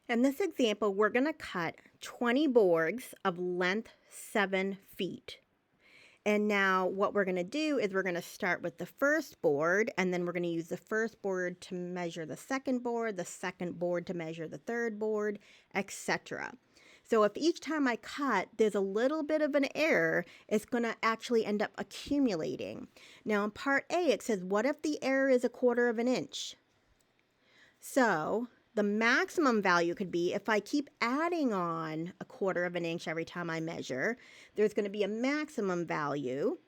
In this example, we're going to cut 20 boards of length 7 feet. And now what we're going to do is we're going to start with the first board, and then we're going to use the first board to measure the second board to measure the third board, etc. So if each time I cut, there's a little bit of an error, it's going to actually end up accumulating. Now in part A, it says, what if the error is 1/4 of an inch? So the maximum value could be if I keep adding on 1/4 of an inch every time I measure, there's going to be a maximum value.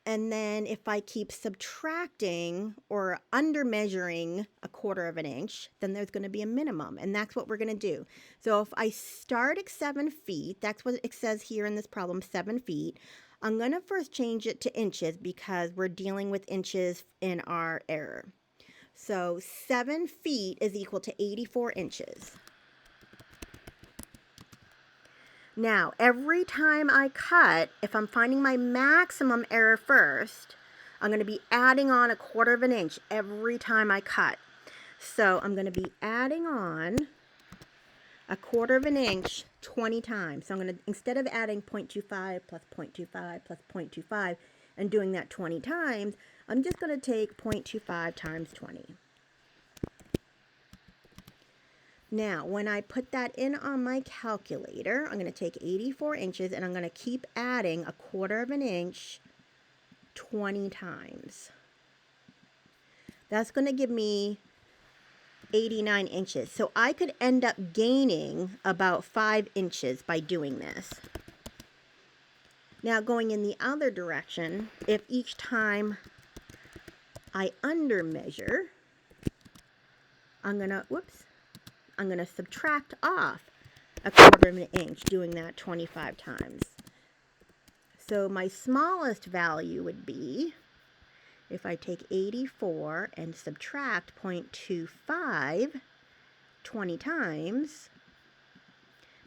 And then if I keep subtracting or under measuring 1/4 of an inch, then there's going to be a minimum. And that's what we're going to do. So if I start at 7 feet, that's what it says here in this problem, 7 feet. I'm going to first change it to inches because we're dealing with inches in our error. So 7 feet is equal to 84 inches. Now, every time I cut, if I'm finding my maximum error first, I'm going to be adding on 1/4 of an inch every time I cut. So I'm going to be adding on 1/4 of an inch 20 times. So I'm going to, instead of adding 0.25 plus 0.25 plus 0.25 and doing that 20 times, I'm just going to take 0.25 times 20. Now, when I put that in on my calculator, I'm going to take 84 inches and I'm going to keep adding 1/4 of an inch 20 times. That's going to give me 89 inches. So I could end up gaining about 5 inches by doing this. Now, going in the other direction, if each time I under measure, I'm going to subtract off 1/4 of an inch, doing that 25 times. So my smallest value would be, if I take 84 and subtract 0.25 20 times,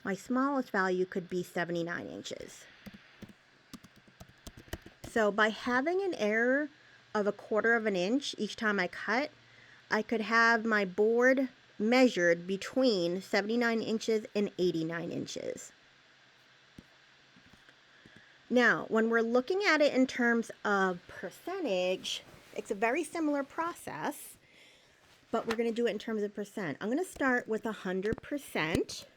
my smallest value could be 79 inches. So by having an error of 1/4 of an inch each time I cut, I could have my board measured between 79 inches and 89 inches. Now, when we're looking at it in terms of percentage, it's a very similar process, but we're going to do it in terms of percent. I'm going to start with 100%.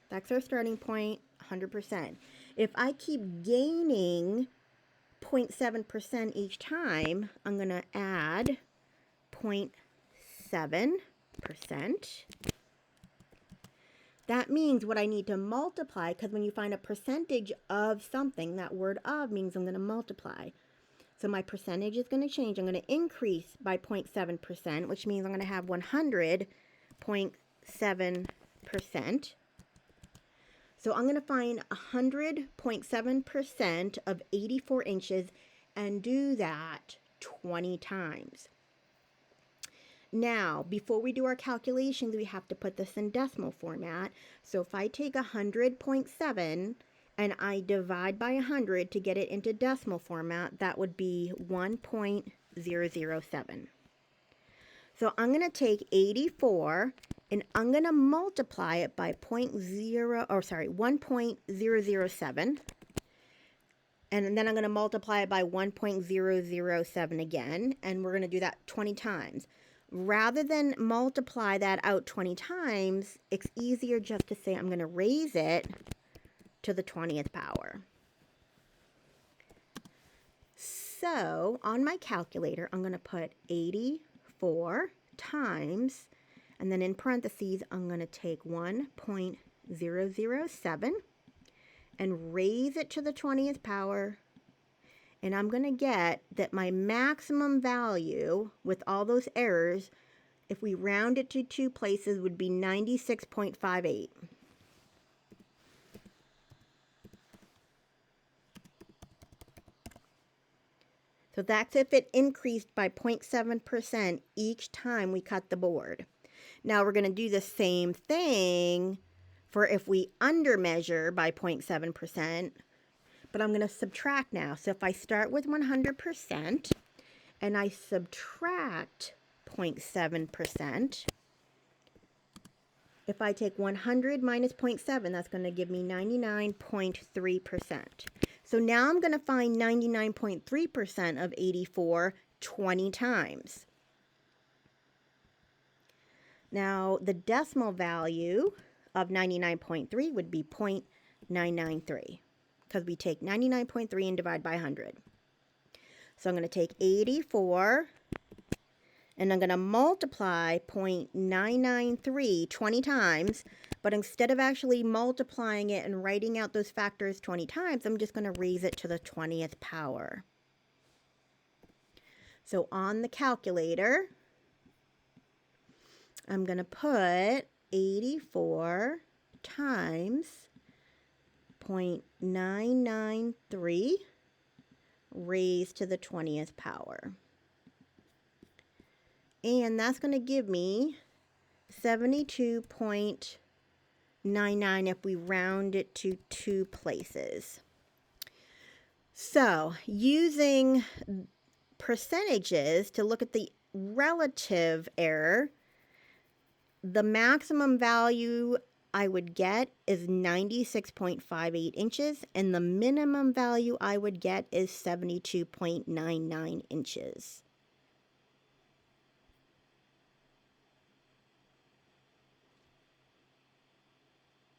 That's our starting point, 100%. If I keep gaining 0.7% each time, I'm going to add 0.7%. That means what I need to multiply, because when you find a percentage of something, that word of means I'm going to multiply. So my percentage is going to change. I'm going to increase by 0.7%, which means I'm going to have 100.7%. So I'm going to find 100.7% of 84 inches and do that 20 times. Now, before we do our calculations, we have to put this in decimal format. So if I take 100.7 and I divide by 100 to get it into decimal format, that would be 1.007. So I'm going to take 84 and I'm going to multiply it by 1.007. And then I'm going to multiply it by 1.007 again. And we're going to do that 20 times. Rather than multiply that out 20 times, it's easier just to say I'm going to raise it to the 20th power. So on my calculator, I'm going to put 84 times, and then in parentheses, I'm going to take 1.007 and raise it to the 20th power. And I'm going to get that my maximum value with all those errors, if we round it to 2 places, would be 96.58. So that's if it increased by 0.7% each time we cut the board. Now we're going to do the same thing for if we under measure by 0.7%. But I'm going to subtract now. So if I start with 100% and I subtract 0.7%, If I take 100 minus 0.7, that's going to give me 99.3%. So now I'm going to find 99.3% of 84 20 times. Now, the decimal value of 99.3 would be 0.993 because we take 99.3 and divide by 100. So I'm going to take 84 and I'm going to multiply 0.993 20 times, but instead of actually multiplying it and writing out those factors 20 times, I'm just going to raise it to the 20th power. So on the calculator, I'm going to put 84 times 0.993 raised to the 20th power. And that's going to give me 72.99 if we round it to 2 places. So using percentages to look at the relative error, the maximum value I would get is 96.58 inches, and the minimum value I would get is 72.99 inches.